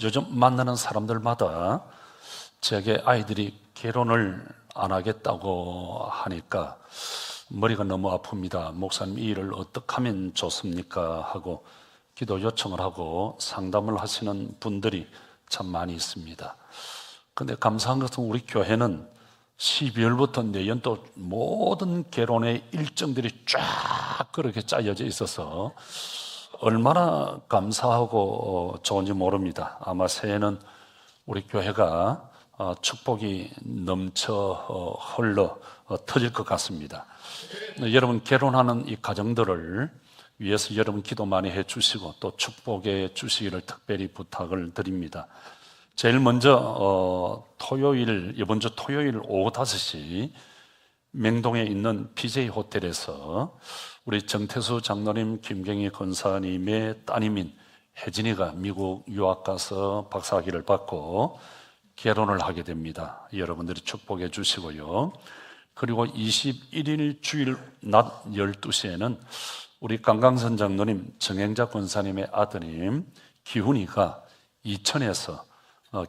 요즘 만나는 사람들마다 제게 아이들이 결혼을 안 하겠다고 하니까 머리가 너무 아픕니다. 목사님, 이 일을 어떻게 하면 좋습니까? 하고 기도 요청을 하고 상담을 하시는 분들이 참 많이 있습니다. 근데 감사한 것은 우리 교회는 12월부터 내년도 모든 결혼의 일정들이 쫙 그렇게 짜여져 있어서 얼마나 감사하고 좋은지 모릅니다. 아마 새해는 우리 교회가 축복이 넘쳐 흘러 터질 것 같습니다. 여러분 결혼하는 이 가정들을 위해서 여러분 기도 많이 해주시고 또 축복해 주시기를 특별히 부탁을 드립니다. 제일 먼저 이번 주 토요일 오후 5시 명동에 있는 BJ 호텔에서 우리 정태수 장로님, 김경희 권사님의 따님인 혜진이가 미국 유학 가서 박사학위를 받고 결혼을 하게 됩니다. 여러분들이 축복해 주시고요. 그리고 21일 주일 낮 12시에는 우리 강강선 장로님, 정행자 권사님의 아드님 기훈이가 이천에서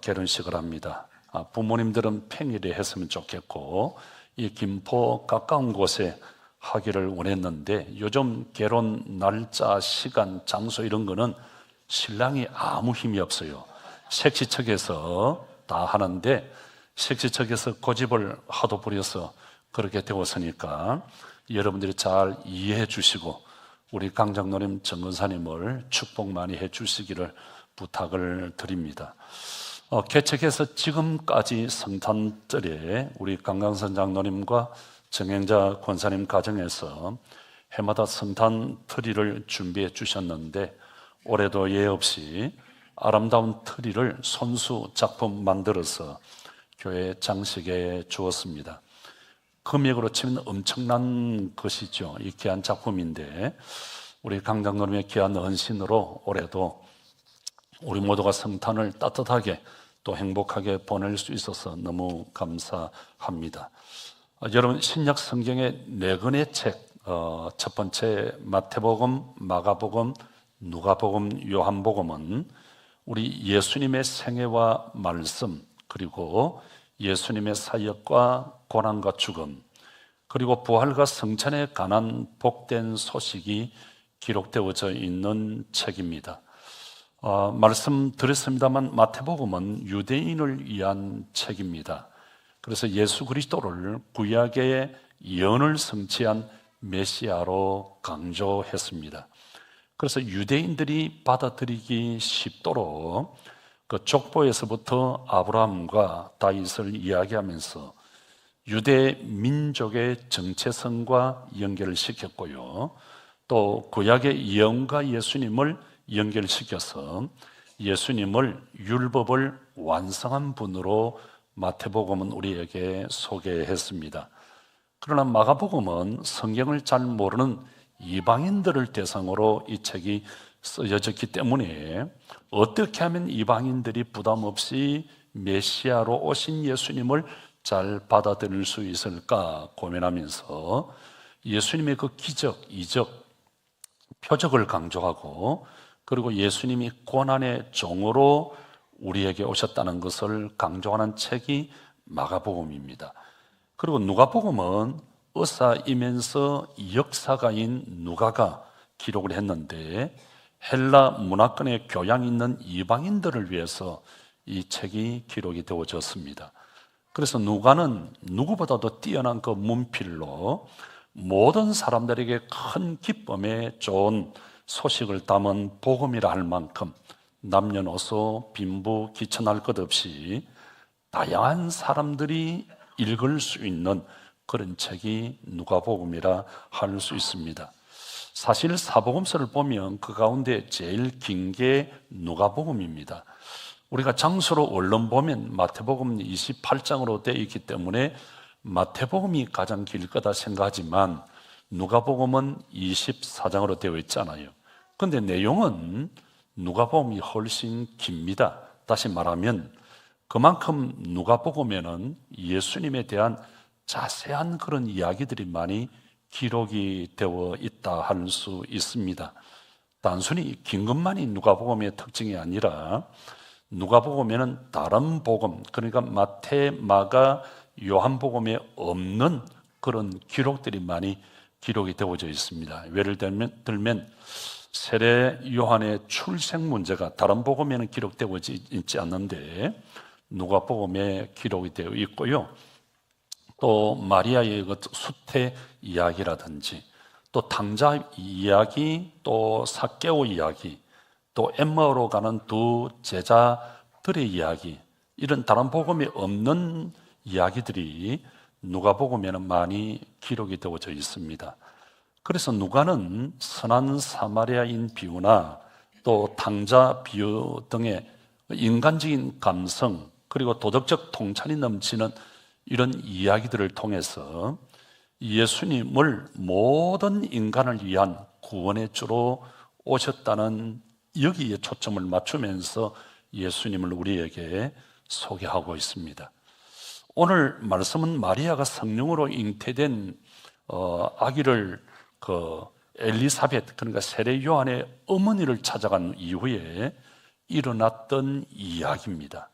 결혼식을 합니다. 부모님들은 평일에 했으면 좋겠고 이 김포 가까운 곳에 하기를 원했는데 요즘 결혼 날짜, 시간, 장소 이런 거는 신랑이 아무 힘이 없어요. 색시척에서 다 하는데 색시척에서 고집을 하도 부려서 그렇게 되었으니까 여러분들이 잘 이해해 주시고 우리 강장로님, 정근사님을 축복 많이 해 주시기를 부탁을 드립니다. 개척해서 지금까지 성탄절에 우리 강강선 장로님과 정행자 권사님 가정에서 해마다 성탄 트리를 준비해 주셨는데 올해도 예 없이 아름다운 트리를 손수 작품 만들어서 교회 장식해 주었습니다. 금액으로 치면 엄청난 것이죠. 이 귀한 작품인데 우리 강 장로님의 귀한 헌신으로 올해도 우리 모두가 성탄을 따뜻하게 또 행복하게 보낼 수 있어서 너무 감사합니다. 여러분 신약 성경의 4권의 책, 첫 번째 마태복음, 마가복음, 누가복음, 요한복음은 우리 예수님의 생애와 말씀 그리고 예수님의 사역과 고난과 죽음 그리고 부활과 성찬에 관한 복된 소식이 기록되어져 있는 책입니다. 말씀드렸습니다만 마태복음은 유대인을 위한 책입니다. 그래서 예수 그리스도를 구약의 예언을 성취한 메시아로 강조했습니다. 그래서 유대인들이 받아들이기 쉽도록 그 족보에서부터 아브라함과 다윗을 이야기하면서 유대 민족의 정체성과 연결을 시켰고요. 또 구약의 예언과 예수님을 연결시켜서 예수님을 율법을 완성한 분으로 마태복음은 우리에게 소개했습니다. 그러나 마가복음은 성경을 잘 모르는 이방인들을 대상으로 이 책이 쓰여졌기 때문에 어떻게 하면 이방인들이 부담 없이 메시아로 오신 예수님을 잘 받아들일 수 있을까 고민하면서 예수님의 그 기적, 이적, 표적을 강조하고 그리고 예수님이 고난의 종으로 우리에게 오셨다는 것을 강조하는 책이 마가복음입니다. 그리고 누가복음은 의사이면서 역사가인 누가가 기록을 했는데 헬라 문화권의 교양 있는 이방인들을 위해서 이 책이 기록이 되어졌습니다. 그래서 누가는 누구보다도 뛰어난 그 문필로 모든 사람들에게 큰 기쁨에 좋은 소식을 담은 복음이라 할 만큼 남녀노소 빈부 귀천할 것 없이 다양한 사람들이 읽을 수 있는 그런 책이 누가복음이라 할 수 있습니다. 사실 사복음서를 보면 그 가운데 제일 긴 게 누가복음입니다. 우리가 장수로 원론 보면 마태복음 28장으로 되어 있기 때문에 마태복음이 가장 길 거다 생각하지만 누가복음은 24장으로 되어 있잖아요. 그런데 내용은 누가복음이 훨씬 깁니다. 다시 말하면 그만큼 누가복음에는 예수님에 대한 자세한 그런 이야기들이 많이 기록이 되어 있다 할 수 있습니다. 단순히 긴 것만이 누가복음의 특징이 아니라 누가복음에는 다른 복음, 그러니까 마태, 마가, 요한복음에 없는 그런 기록들이 많이 기록이 되어져 있습니다. 예를 들면 세례 요한의 출생 문제가 다른 복음에는 기록되어 있지 않는데 누가복음에 기록이 되어 있고요. 또 마리아의 그 수태 이야기라든지 또 탕자 이야기, 또 삭개오 이야기, 또 엠마오로 가는 두 제자들의 이야기, 이런 다른 복음이 없는 이야기들이 누가복음에는 많이 기록이 되어져 있습니다. 그래서 누가는 선한 사마리아인 비유나 또 탕자 비유 등의 인간적인 감성, 그리고 도덕적 통찰이 넘치는 이런 이야기들을 통해서 예수님을 모든 인간을 위한 구원의 주로 오셨다는 여기에 초점을 맞추면서 예수님을 우리에게 소개하고 있습니다. 오늘 말씀은 마리아가 성령으로 잉태된 아기를 엘리사벳, 그러니까 세례 요한의 어머니를 찾아간 이후에 일어났던 이야기입니다.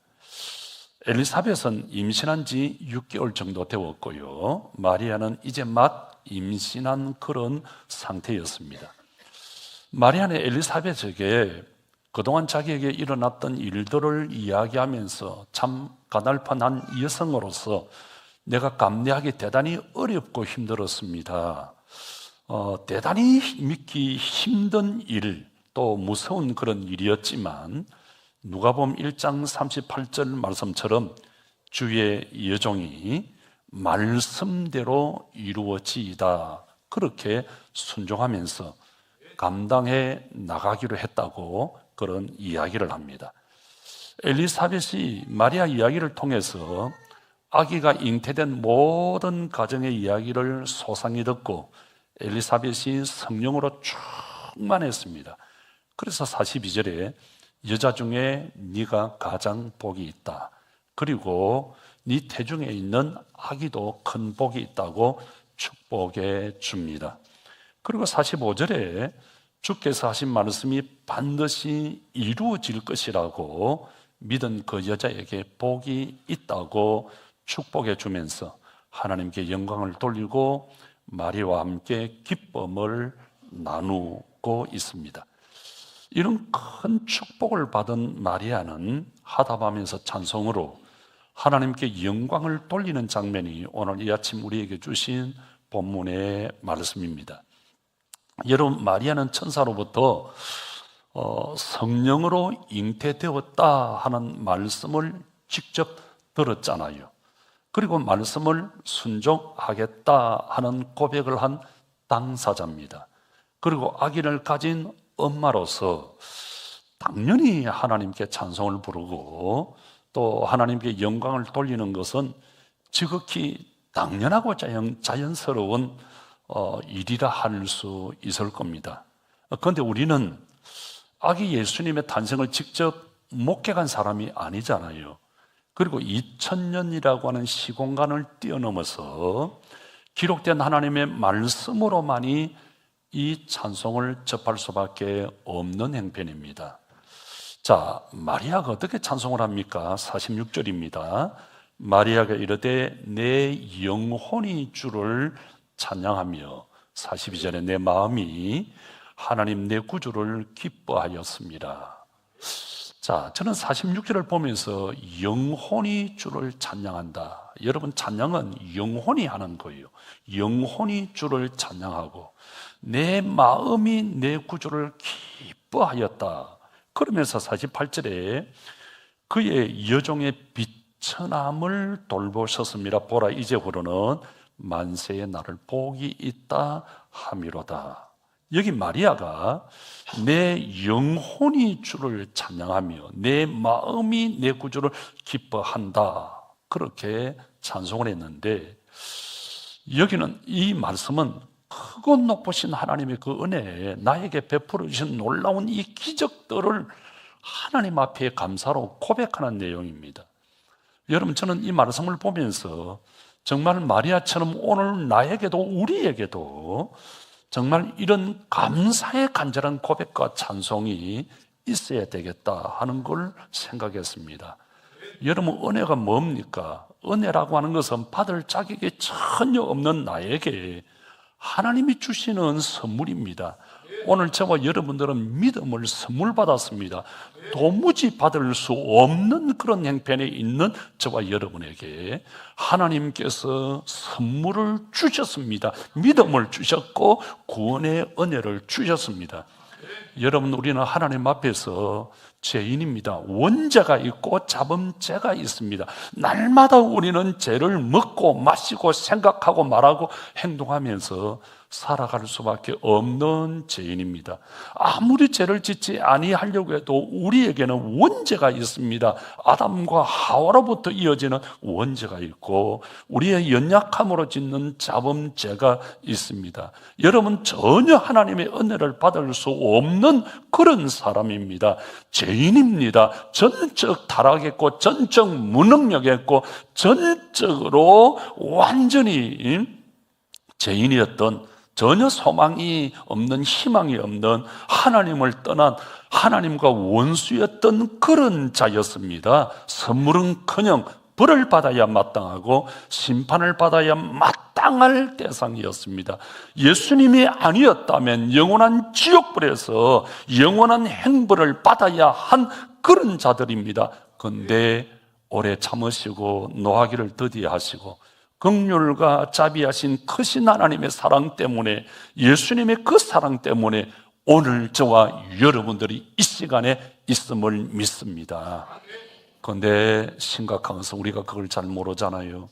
엘리사벳은 임신한 지 6개월 정도 되었고요. 마리아는 이제 막 임신한 그런 상태였습니다. 마리아는 엘리사벳에게 그동안 자기에게 일어났던 일들을 이야기하면서 참 가날판한 여성으로서 내가 감내하기 대단히 어렵고 힘들었습니다. 대단히 믿기 힘든 일, 또 무서운 그런 일이었지만 누가복음 1장 38절 말씀처럼 주의 여종이 말씀대로 이루어지이다, 그렇게 순종하면서 감당해 나가기로 했다고 그런 이야기를 합니다. 엘리사벳이 마리아 이야기를 통해서 아기가 잉태된 모든 가정의 이야기를 소상히 듣고 엘리사벳이 성령으로 충만했습니다. 그래서 42절에 여자 중에 네가 가장 복이 있다, 그리고 네 태중에 있는 아기도 큰 복이 있다고 축복해 줍니다. 그리고 45절에 주께서 하신 말씀이 반드시 이루어질 것이라고 믿은 그 여자에게 복이 있다고 축복해 주면서 하나님께 영광을 돌리고 마리아와 함께 기쁨을 나누고 있습니다. 이런 큰 축복을 받은 마리아는 화답하면서 찬송으로 하나님께 영광을 돌리는 장면이 오늘 이 아침 우리에게 주신 본문의 말씀입니다. 여러분, 마리아는 천사로부터 성령으로 잉태되었다 하는 말씀을 직접 들었잖아요. 그리고 말씀을 순종하겠다 하는 고백을 한 당사자입니다. 그리고 아기를 가진 엄마로서 당연히 하나님께 찬송을 부르고 또 하나님께 영광을 돌리는 것은 지극히 당연하고 자연스러운 일이라 할 수 있을 겁니다. 그런데 우리는 아기 예수님의 탄생을 직접 목격한 사람이 아니잖아요. 그리고 2000년이라고 하는 시공간을 뛰어넘어서 기록된 하나님의 말씀으로만이 이 찬송을 접할 수밖에 없는 형편입니다. 자, 마리아가 어떻게 찬송을 합니까? 46절입니다. 마리아가 이르되 내 영혼이 주를 찬양하며, 42절에 내 마음이 하나님 내 구주를 기뻐하였습니다. 자, 저는 46절을 보면서 영혼이 주를 찬양한다. 여러분, 찬양은 영혼이 하는 거예요. 영혼이 주를 찬양하고 내 마음이 내 구주를 기뻐하였다. 그러면서 48절에 그의 여종의 비천함을 돌보셨습니다. 보라, 이제부로는 만세의 나를 복이 있다 함이로다. 여기 마리아가 내 영혼이 주를 찬양하며 내 마음이 내 구주를 기뻐한다, 그렇게 찬송을 했는데, 여기는 이 말씀은 크고 높으신 하나님의 그 은혜에 나에게 베풀어 주신 놀라운 이 기적들을 하나님 앞에 감사로 고백하는 내용입니다. 여러분, 저는 이 말씀을 보면서 정말 마리아처럼 오늘 나에게도 우리에게도 정말 이런 감사의 간절한 고백과 찬송이 있어야 되겠다 하는 걸 생각했습니다. 여러분, 은혜가 뭡니까? 은혜라고 하는 것은 받을 자격이 전혀 없는 나에게 하나님이 주시는 선물입니다. 오늘 저와 여러분들은 믿음을 선물 받았습니다. 도무지 받을 수 없는 그런 형편에 있는 저와 여러분에게 하나님께서 선물을 주셨습니다. 믿음을 주셨고 구원의 은혜를 주셨습니다. 여러분, 우리는 하나님 앞에서 죄인입니다. 원죄가 있고 잡음죄가 있습니다. 날마다 우리는 죄를 먹고 마시고 생각하고 말하고 행동하면서 살아갈 수밖에 없는 죄인입니다. 아무리 죄를 짓지 아니하려고 해도 우리에게는 원죄가 있습니다. 아담과 하와로부터 이어지는 원죄가 있고 우리의 연약함으로 짓는 잡음죄가 있습니다. 여러분, 전혀 하나님의 은혜를 받을 수 없는 그런 사람입니다. 죄인입니다. 전적 타락했고 전적 무능력했고 전적으로 완전히 죄인이었던, 전혀 소망이 없는, 희망이 없는, 하나님을 떠난, 하나님과 원수였던 그런 자였습니다. 선물은커녕 벌을 받아야 마땅하고 심판을 받아야 마땅할 대상이었습니다. 예수님이 아니었다면 영원한 지옥불에서 영원한 행벌을 받아야 한 그런 자들입니다. 그런데 오래 참으시고 노하기를 더디하시고 긍휼과 자비하신 크신 하나님의 사랑 때문에, 예수님의 그 사랑 때문에 오늘 저와 여러분들이 이 시간에 있음을 믿습니다. 그런데 심각한 것은 우리가 그걸 잘 모르잖아요.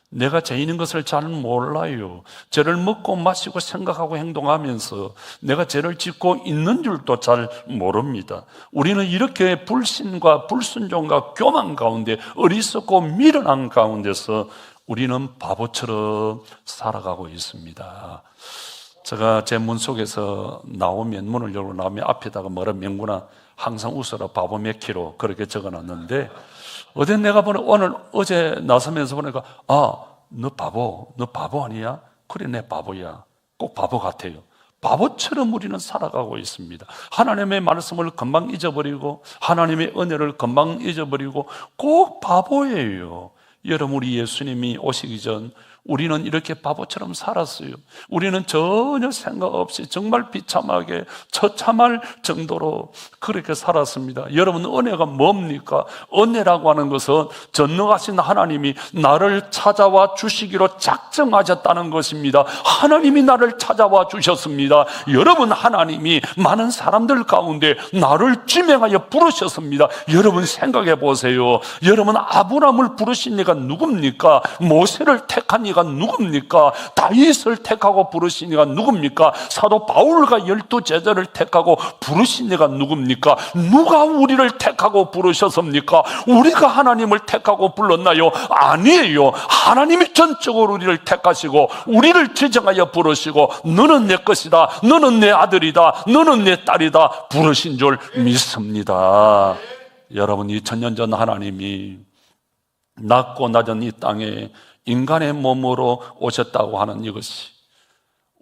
내가 죄인인 것을 잘 몰라요. 죄를 먹고 마시고 생각하고 행동하면서 내가 죄를 짓고 있는 줄도 잘 모릅니다. 우리는 이렇게 불신과 불순종과 교만 가운데, 어리석고 미련한 가운데서 우리는 바보처럼 살아가고 있습니다. 제가 제 문 속에서 나오면, 문을 열고 나오면 앞에다가 뭐라 명구나 항상 웃어라 바보 몇 킬로 그렇게 적어놨는데, 내가 어제 나서면서 보니까 너 바보 아니야? 그래, 내 바보야. 꼭 바보 같아요. 바보처럼 우리는 살아가고 있습니다. 하나님의 말씀을 금방 잊어버리고 하나님의 은혜를 금방 잊어버리고 꼭 바보예요. 여러분, 우리 예수님이 오시기 전 우리는 이렇게 바보처럼 살았어요. 우리는 전혀 생각 없이 정말 비참하게 처참할 정도로 그렇게 살았습니다. 여러분, 은혜가 뭡니까? 은혜라고 하는 것은 전능하신 하나님이 나를 찾아와 주시기로 작정하셨다는 것입니다. 하나님이 나를 찾아와 주셨습니다. 여러분, 하나님이 많은 사람들 가운데 나를 지명하여 부르셨습니다. 여러분, 생각해 보세요. 여러분, 아브라함을 부르신 이가 누굽니까? 모세를 택한 이가 누굽니까? 다윗을 택하고 부르신 이가 누굽니까? 사도 바울과 12 제자를 택하고 부르신 이가 누굽니까? 누가 우리를 택하고 부르셨습니까? 우리가 하나님을 택하고 불렀나요? 아니에요. 하나님이 전적으로 우리를 택하시고 우리를 지정하여 부르시고 너는 내 것이다, 너는 내 아들이다, 너는 내 딸이다 부르신 줄 믿습니다. 여러분, 2000년 전 하나님이 낮고 낮은 이 땅에 인간의 몸으로 오셨다고 하는 이것이,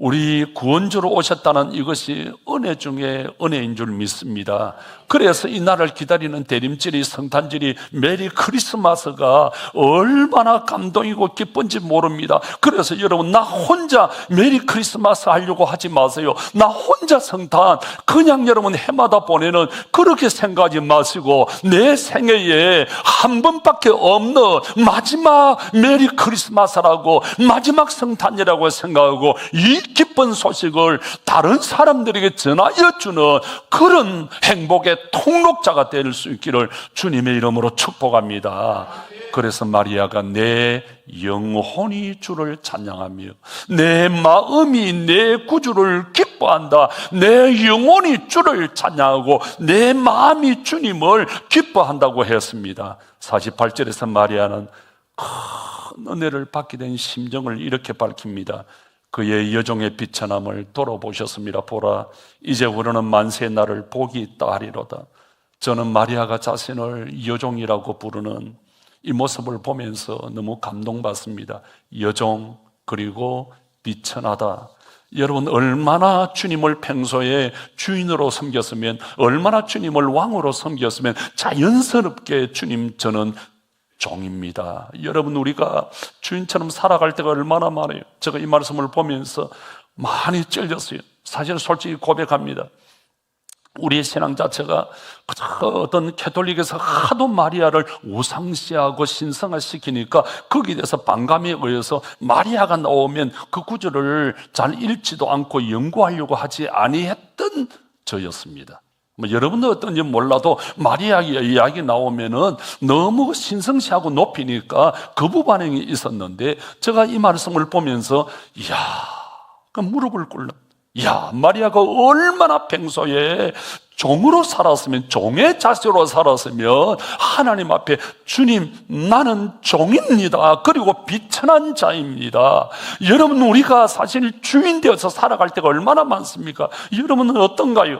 우리 구원주로 오셨다는 이것이 은혜 중에 은혜인 줄 믿습니다. 그래서 이 날을 기다리는 대림절이, 성탄절이, 메리 크리스마스가 얼마나 감동이고 기쁜지 모릅니다. 그래서 여러분, 나 혼자 메리 크리스마스 하려고 하지 마세요. 나 혼자 성탄 그냥 여러분 해마다 보내는 그렇게 생각하지 마시고, 내 생애에 한 번밖에 없는 마지막 메리 크리스마스라고, 마지막 성탄이라고 생각하고 이 기쁜 소식을 다른 사람들에게 전하여 주는 그런 행복의 통로자가 될 수 있기를 주님의 이름으로 축복합니다. 그래서 마리아가 내 영혼이 주를 찬양하며 내 마음이 내 구주를 기뻐한다, 내 영혼이 주를 찬양하고 내 마음이 주님을 기뻐한다고 했습니다. 48절에서 마리아는 큰 은혜를 받게 된 심정을 이렇게 밝힙니다. 그의 여종의 비천함을 돌아보셨습니다. 보라, 이제 우리는 만세의 날을 복이 있다 하리로다. 저는 마리아가 자신을 여종이라고 부르는 이 모습을 보면서 너무 감동받습니다. 여종, 그리고 비천하다. 여러분, 얼마나 주님을 평소에 주인으로 섬겼으면, 얼마나 주님을 왕으로 섬겼으면 자연스럽게 주님, 저는 종입니다. 여러분, 우리가 주인처럼 살아갈 때가 얼마나 많아요. 제가 이 말씀을 보면서 많이 찔렸어요. 사실 솔직히 고백합니다. 우리의 신앙 자체가 어떤 캐톨릭에서 하도 마리아를 우상시하고 신성화시키니까 거기에 대해서 반감에 의해서 마리아가 나오면 그 구절을 잘 읽지도 않고 연구하려고 하지 아니했던 저였습니다. 여러분도 어떤지 몰라도 마리아 이야기 나오면은 너무 신성시하고 높이니까 거부 반응이 있었는데, 제가 이 말씀을 보면서 이야, 그 무릎을 꿇는, 야, 마리아가 얼마나 평소에 종으로 살았으면, 종의 자세로 살았으면 하나님 앞에 주님, 나는 종입니다. 그리고 비천한 자입니다. 여러분, 우리가 사실 주인 되어서 살아갈 때가 얼마나 많습니까? 여러분은 어떤가요?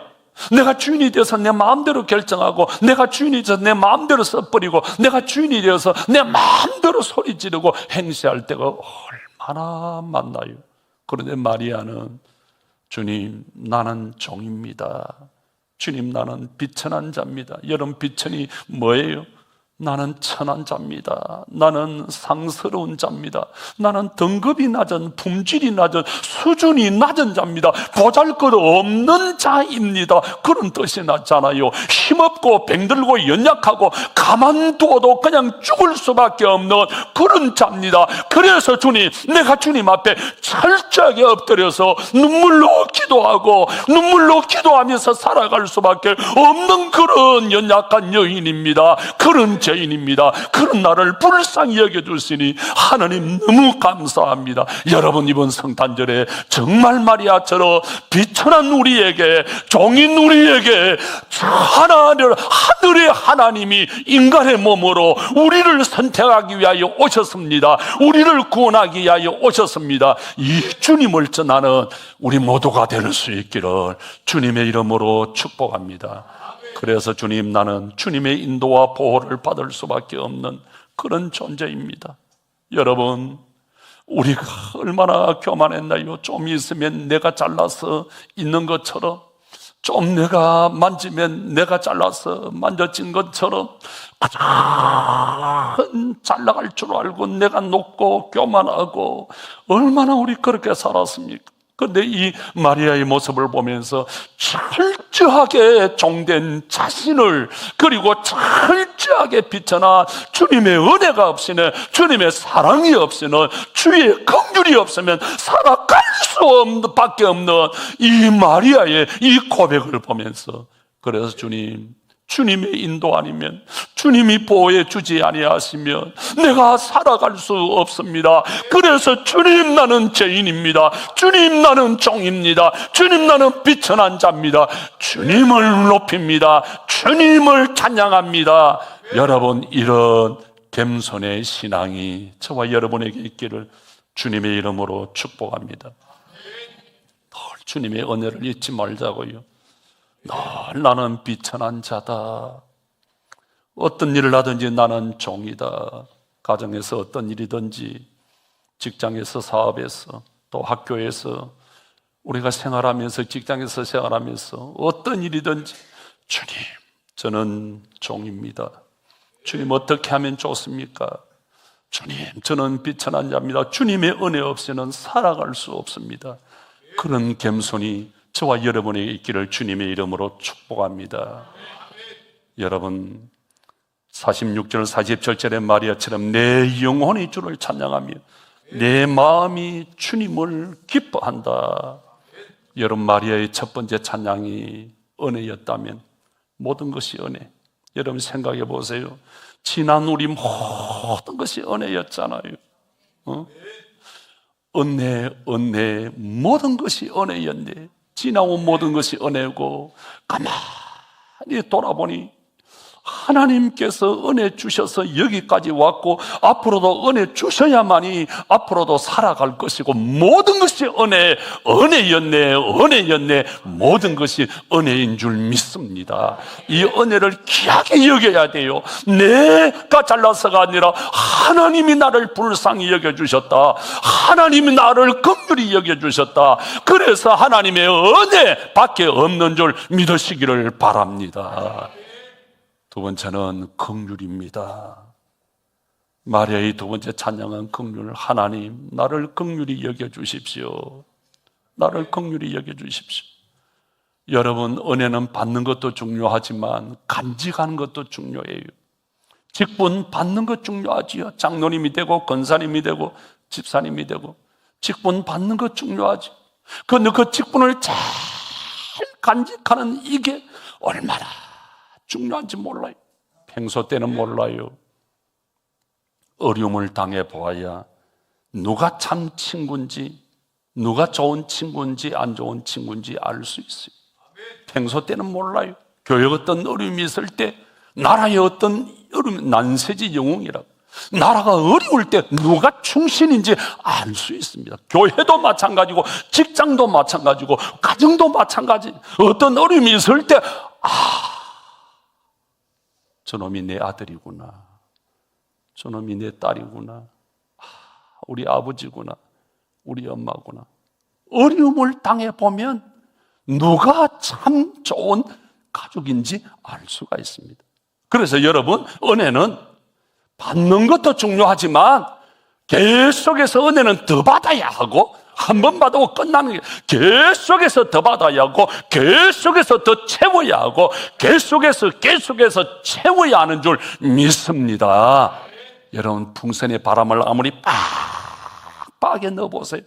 내가 주인이 되어서 내 마음대로 결정하고, 내가 주인이 되어서 내 마음대로 써버리고, 내가 주인이 되어서 내 마음대로 소리 지르고 행세할 때가 얼마나 많나요? 그런데 마리아는 주님, 나는 종입니다. 주님, 나는 비천한 자입니다. 여러분, 비천이 뭐예요? 나는 천한 자입니다. 나는 상스러운 자입니다. 나는 등급이 낮은, 품질이 낮은, 수준이 낮은 자입니다. 보잘것없는 자입니다. 그런 뜻이 나잖아요. 힘없고 병들고 연약하고 가만두어도 그냥 죽을 수밖에 없는 그런 자입니다. 그래서 주님, 내가 주님 앞에 철저하게 엎드려서 눈물로 기도하고 눈물로 기도하면서 살아갈 수밖에 없는 그런 연약한 여인입니다. 그런 죄인입니다. 그런 나를 불쌍히 여겨주시니 하나님 너무 감사합니다. 여러분, 이번 성탄절에 정말 마리아처럼 비천한 우리에게, 종인 우리에게 하늘의 하나님이 인간의 몸으로 우리를 선택하기 위하여 오셨습니다. 우리를 구원하기 위하여 오셨습니다. 이 주님을 전하는 우리 모두가 될 수 있기를 주님의 이름으로 축복합니다. 그래서 주님, 나는 주님의 인도와 보호를 받을 수밖에 없는 그런 존재입니다. 여러분, 우리가 얼마나 교만했나요? 좀 있으면 내가 잘라서 있는 것처럼, 좀 내가 만지면 내가 잘라서 만져진 것처럼 잘 나갈 줄 알고 내가 높고 교만하고, 얼마나 우리 그렇게 살았습니까? 그런데 이 마리아의 모습을 보면서 철저하게 종된 자신을, 그리고 철저하게 비춰나 주님의 은혜가 없이는, 주님의 사랑이 없이는, 주의 긍휼이 없으면 살아갈 수 없는 밖에 없는 이 마리아의 이 고백을 보면서, 그래서 주님, 주님의 인도 아니면, 주님이 보호해 주지 아니하시면 내가 살아갈 수 없습니다. 그래서 주님, 나는 죄인입니다. 주님, 나는 종입니다. 주님, 나는 비천한 자입니다. 주님을 높입니다. 주님을 찬양합니다. 여러분, 이런 겸손의 신앙이 저와 여러분에게 있기를 주님의 이름으로 축복합니다. 늘 주님의 은혜를 잊지 말자고요. 나는 비천한 자다. 어떤 일을 하든지 나는 종이다. 가정에서 어떤 일이든지, 직장에서, 사업에서, 또 학교에서, 우리가 생활하면서, 직장에서 생활하면서 어떤 일이든지, 주님, 저는 종입니다. 주님, 어떻게 하면 좋습니까? 주님, 저는 비천한 자입니다. 주님의 은혜 없이는 살아갈 수 없습니다. 그런 겸손이 저와 여러분에게 있기를 주님의 이름으로 축복합니다. 여러분, 46절 47절의 마리아처럼 내 영혼이 주를 찬양하며 내 마음이 주님을 기뻐한다. 여러분, 마리아의 첫 번째 찬양이 은혜였다면 모든 것이 은혜. 여러분, 생각해 보세요. 지난 우리 모든 것이 은혜였잖아요. 은혜, 모든 것이 은혜였네. 지나온 모든 것이 은혜고, 가만히 돌아보니 하나님께서 은혜 주셔서 여기까지 왔고 앞으로도 은혜 주셔야만이 앞으로도 살아갈 것이고 모든 것이 은혜였네 모든 것이 은혜인 줄 믿습니다. 이 은혜를 귀하게 여겨야 돼요. 내가 잘나서가 아니라 하나님이 나를 불쌍히 여겨주셨다. 하나님이 나를 긍휼히 여겨주셨다. 그래서 하나님의 은혜밖에 없는 줄 믿으시기를 바랍니다. 두 번째는 긍휼입니다. 마리아의 두 번째 찬양은 긍휼. 하나님, 나를 긍휼히 여겨주십시오. 나를 긍휼히 여겨주십시오. 여러분, 은혜는 받는 것도 중요하지만 간직하는 것도 중요해요. 직분 받는 것 중요하지요. 장로님이 되고 권사님이 되고 집사님이 되고 직분 받는 것 중요하지. 그런데 그 직분을 잘 간직하는 이게 얼마나 중요한지 몰라요. 평소 때는 몰라요. 어려움을 당해 보아야 누가 참 친구인지, 누가 좋은 친구인지 안 좋은 친구인지 알 수 있어요. 평소 때는 몰라요. 교회 어떤 어려움이 있을 때 나라의 어떤 어려움, 난세지 영웅이라고. 나라가 어려울 때 누가 충신인지 알 수 있습니다. 교회도 마찬가지고 직장도 마찬가지고 가정도 마찬가지. 어떤 어려움이 있을 때 저놈이 내 아들이구나. 저놈이 내 딸이구나. 우리 아버지구나. 우리 엄마구나. 어려움을 당해보면 누가 참 좋은 가족인지 알 수가 있습니다. 그래서 여러분, 은혜는 받는 것도 중요하지만 계속해서 은혜는 더 받아야 하고, 한 번 받고 끝나는 게 계속해서 더 받아야 하고 계속해서 더 채워야 하고 계속해서 채워야 하는 줄 믿습니다. 여러분, 풍선의 바람을 아무리 빡빡하게 넣어보세요.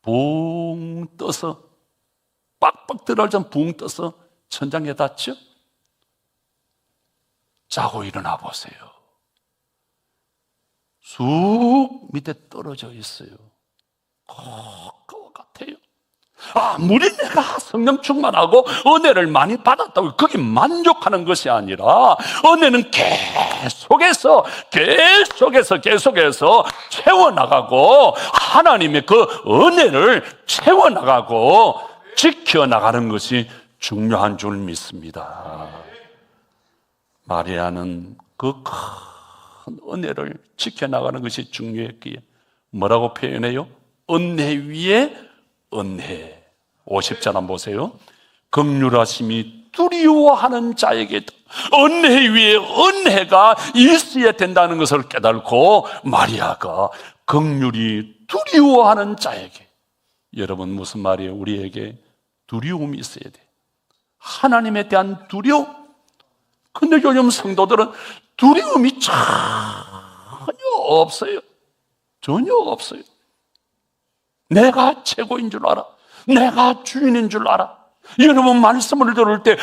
붕 떠서 빡빡 들어오면 붕 떠서 천장에 닿죠? 자고 일어나 보세요. 쑥 밑에 떨어져 있어요. 그거 같아요. 아무리 내가 성령 충만하고 은혜를 많이 받았다고 그게 만족하는 것이 아니라 은혜는 계속해서 채워나가고 하나님의 그 은혜를 채워나가고 지켜나가는 것이 중요한 줄 믿습니다. 마리아는 그 큰 은혜를 지켜나가는 것이 중요했기에 뭐라고 표현해요? 은혜 위에 은혜. 50절 한번 보세요. 긍휼하심이 두려워하는 자에게 은혜 위에 은혜가 있어야 된다는 것을 깨달고 마리아가 긍휼이 두려워하는 자에게. 여러분, 무슨 말이에요? 우리에게 두려움이 있어야 돼. 하나님에 대한 두려움. 근데 요즘 성도들은 두려움이 전혀 없어요. 전혀 없어요. 내가 최고인 줄 알아. 내가 주인인 줄 알아. 여러분, 말씀을 들을 때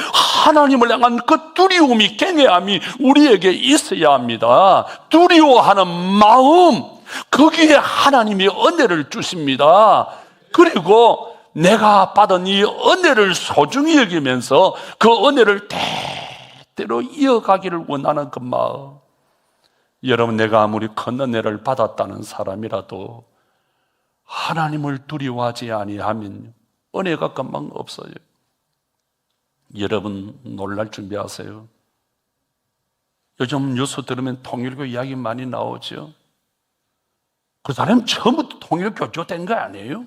하나님을 향한 그 두려움이, 경외함이 우리에게 있어야 합니다. 두려워하는 마음, 거기에 하나님이 은혜를 주십니다. 그리고 내가 받은 이 은혜를 소중히 여기면서 그 은혜를 때때로 이어가기를 원하는 그 마음. 여러분, 내가 아무리 큰 은혜를 받았다는 사람이라도 하나님을 두려워하지 아니하면 은혜가 금방 없어요. 여러분, 놀랄 준비하세요. 요즘 뉴스 들으면 통일교 이야기 많이 나오죠. 그 사람 처음부터 통일교조 된 거 아니에요?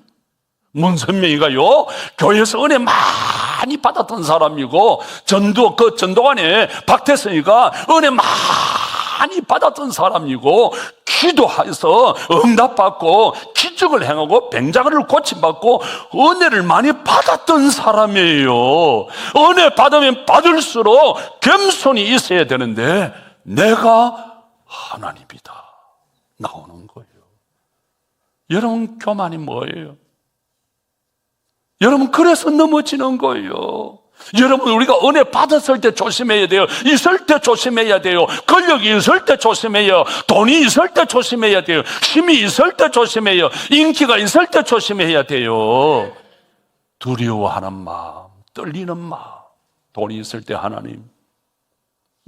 문선명이가요, 교회에서 은혜 많이 받았던 사람이고, 전도관에 박태선이가 은혜 많이 받았던 사람이고, 기도해서 응답받고 기적을 행하고 병자를 고침받고 은혜를 많이 받았던 사람이에요. 은혜 받으면 받을수록 겸손이 있어야 되는데 내가 하나님이다 나오는 거예요. 여러분, 교만이 뭐예요? 여러분, 그래서 넘어지는 거예요. 여러분, 우리가 은혜 받았을 때 조심해야 돼요. 있을 때 조심해야 돼요. 권력이 있을 때 조심해요. 돈이 있을 때 조심해야 돼요. 힘이 있을 때 조심해요. 인기가 있을 때 조심해야 돼요. 두려워하는 마음, 떨리는 마음. 돈이 있을 때 하나님,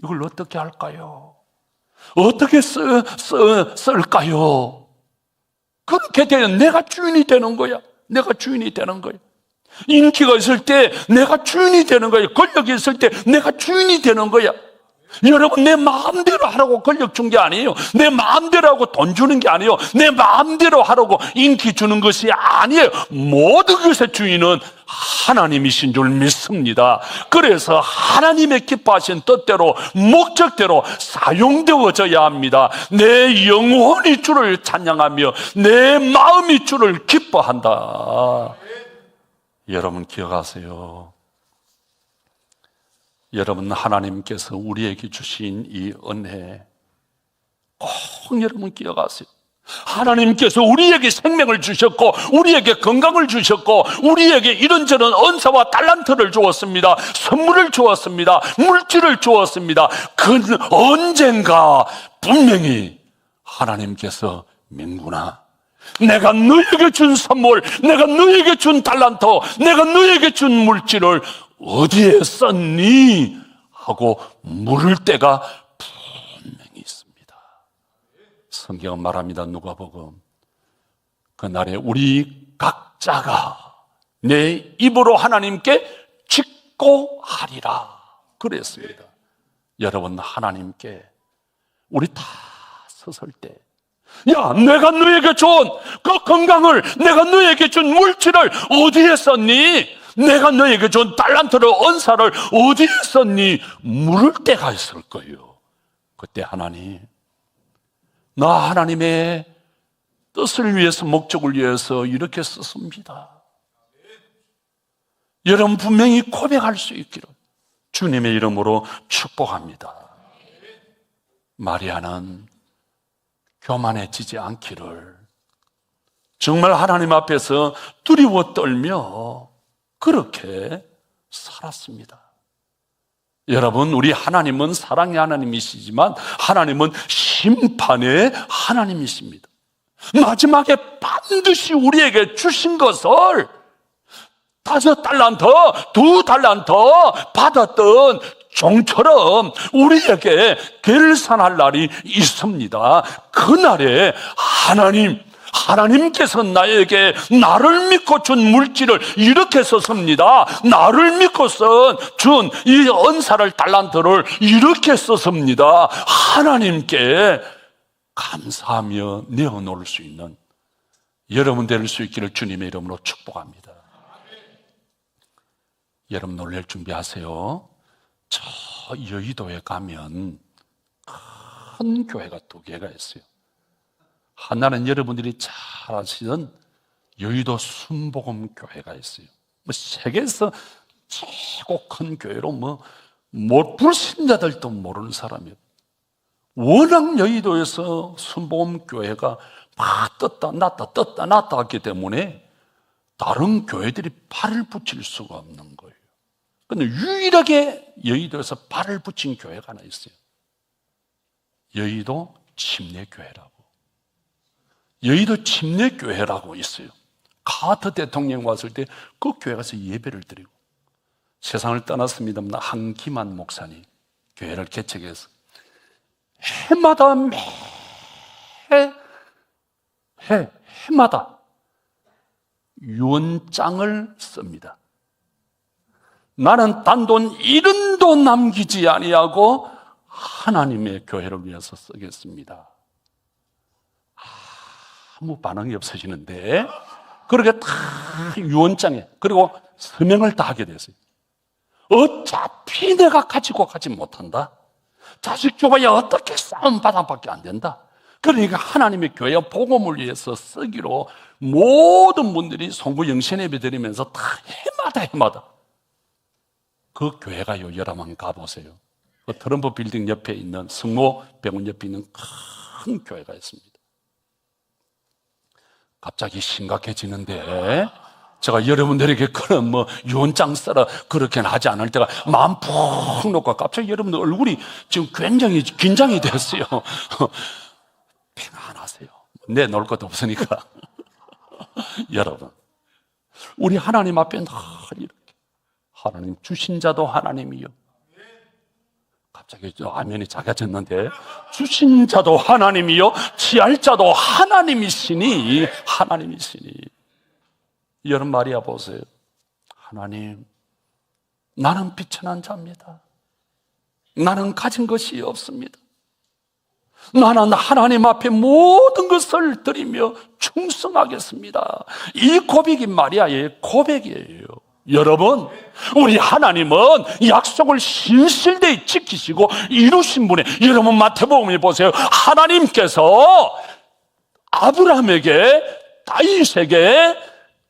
이걸 어떻게 할까요? 어떻게 쓸까요? 그렇게 되면 내가 주인이 되는 거야. 내가 주인이 되는 거야. 인기가 있을 때 내가 주인이 되는 거야. 권력이 있을 때 내가 주인이 되는 거야. 여러분, 내 마음대로 하라고 권력 준 게 아니에요. 내 마음대로 하고 돈 주는 게 아니에요. 내 마음대로 하라고 인기 주는 것이 아니에요. 모든 것의 주인은 하나님이신 줄 믿습니다. 그래서 하나님의 기뻐하신 뜻대로, 목적대로 사용되어져야 합니다. 내 영혼이 주를 찬양하며 내 마음이 주를 기뻐한다. 여러분 기억하세요. 여러분, 하나님께서 우리에게 주신 이 은혜 꼭 여러분 기억하세요. 하나님께서 우리에게 생명을 주셨고, 우리에게 건강을 주셨고, 우리에게 이런저런 은사와 달란트를 주었습니다. 선물을 주었습니다. 물질을 주었습니다. 그 언젠가 분명히 하나님께서 민구나, 내가 너에게 준 선물, 내가 너에게 준 달란트, 내가 너에게 준 물질을 어디에 썼니? 하고 물을 때가 분명히 있습니다. 성경은 말합니다. 누가복음, 그날에 우리 각자가 내 입으로 하나님께 직고하리라 그랬습니다. 여러분, 하나님께 우리 다 섰을 때, 야, 내가 너에게 준 그 건강을, 내가 너에게 준 물질을 어디에 썼니? 내가 너에게 준 달란트를, 은사를 어디에 썼니? 물을 때가 있을 거예요. 그때 하나님, 나 하나님의 뜻을 위해서, 목적을 위해서 이렇게 썼습니다. 여러분 분명히 고백할 수 있기를 주님의 이름으로 축복합니다. 마리아는 교만해지지 않기를, 정말 하나님 앞에서 두려워 떨며 그렇게 살았습니다. 여러분, 우리 하나님은 사랑의 하나님이시지만 하나님은 심판의 하나님이십니다. 마지막에 반드시 우리에게 주신 것을 5달란트, 2달란트 받았던 종처럼 우리에게 계산할 날이 있습니다. 그날에 하나님께서 나에게 나를 믿고 준 물질을 이렇게 썼습니다. 나를 믿고 준 이 은사를, 달란트를 이렇게 썼습니다. 하나님께 감사하며 내어놓을 수 있는 여러분 될 수 있기를 주님의 이름으로 축복합니다. 여러분 놀랄 준비하세요. 저 여의도에 가면 큰 교회가 2개가 있어요. 하나는 여러분들이 잘 아시는 여의도 순복음교회가 있어요. 세계에서 최고 큰 교회로 불신자들도 모르는 사람이에요. 워낙 여의도에서 순복음교회가 막 떴다 놨다 하기 때문에 다른 교회들이 발을 붙일 수가 없는 거예요. 그런데 유일하게 여의도에서 발을 붙인 교회가 하나 있어요. 여의도 침례교회라고. 여의도 침례교회라고 있어요. 카터 대통령 왔을 때 그 교회 가서 예배를 드리고, 세상을 떠났습니다만 한기만 목사님 교회를 개척해서 해마다 유언장을 씁니다. 나는 단돈 1원도 남기지 아니하고 하나님의 교회를 위해서 쓰겠습니다. 아무 반응이 없어지는데, 그렇게 다 유언장에, 그리고 서명을 다 하게 됐어요. 어차피 내가 가지고 가지 못한다. 자식 줘봐야 어떻게 싸움 바닥밖에 안 된다. 그러니까 하나님의 교회 복음을 위해서 쓰기로 모든 분들이 송구 영신 예배 드리면서 다 해마다 그 교회가요, 여러분 가보세요. 그 트럼프 빌딩 옆에 있는 성모 병원 옆에 있는 큰 교회가 있습니다. 갑자기 심각해지는데, 제가 여러분들에게 그런 유언장 써라 그렇게는 하지 않을 때가 마음 푹 놓고, 갑자기 여러분들 얼굴이 지금 굉장히 긴장이 됐어요. 평안하세요. 내놓을 것도 없으니까. 여러분, 우리 하나님 앞에 늘 이렇게, 하나님 주신 자도 하나님이요, 갑자기 아멘이 작아졌는데, 주신 자도 하나님이요 취할 자도 하나님이시니. 여러분, 마리아 보세요. 하나님, 나는 비천한 자입니다. 나는 가진 것이 없습니다. 나는 하나님 앞에 모든 것을 드리며 충성하겠습니다. 이 고백이 마리아의 고백이에요. 여러분, 우리 하나님은 약속을 신실되이 지키시고 이루신 분의, 여러분 마태복음에 보세요. 하나님께서 아브라함에게, 다윗에게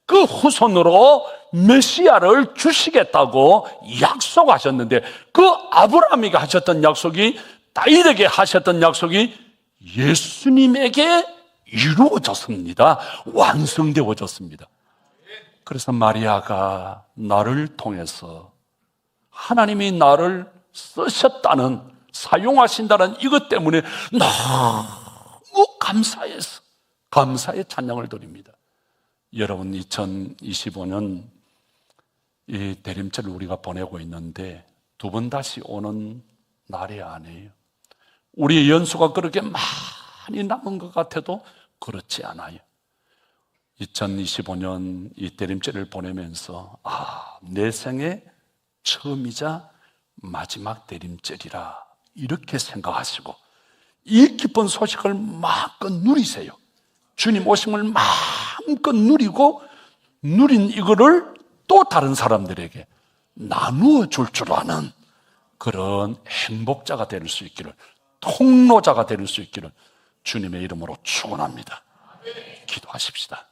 그 후손으로 메시아를 주시겠다고 약속하셨는데, 그 아브라함에게 하셨던 약속이, 다윗에게 하셨던 약속이 예수님에게 이루어졌습니다. 완성되어졌습니다. 그래서 마리아가 나를 통해서 하나님이 나를 쓰셨다는, 사용하신다는 이것 때문에 너무 감사해서 감사의 찬양을 드립니다. 여러분, 2025년 이 대림절을 우리가 보내고 있는데 두 번 다시 오는 날이 아니에요. 우리의 연수가 그렇게 많이 남은 것 같아도 그렇지 않아요. 2025년 이 대림절을 보내면서 내 생의 처음이자 마지막 대림절이라 이렇게 생각하시고 이 기쁜 소식을 마음껏 누리세요. 주님 오심을 마음껏 누리고, 누린 이거를 또 다른 사람들에게 나누어 줄 줄 아는 그런 행복자가 될 수 있기를, 통로자가 될 수 있기를 주님의 이름으로 축원합니다. 기도하십시다.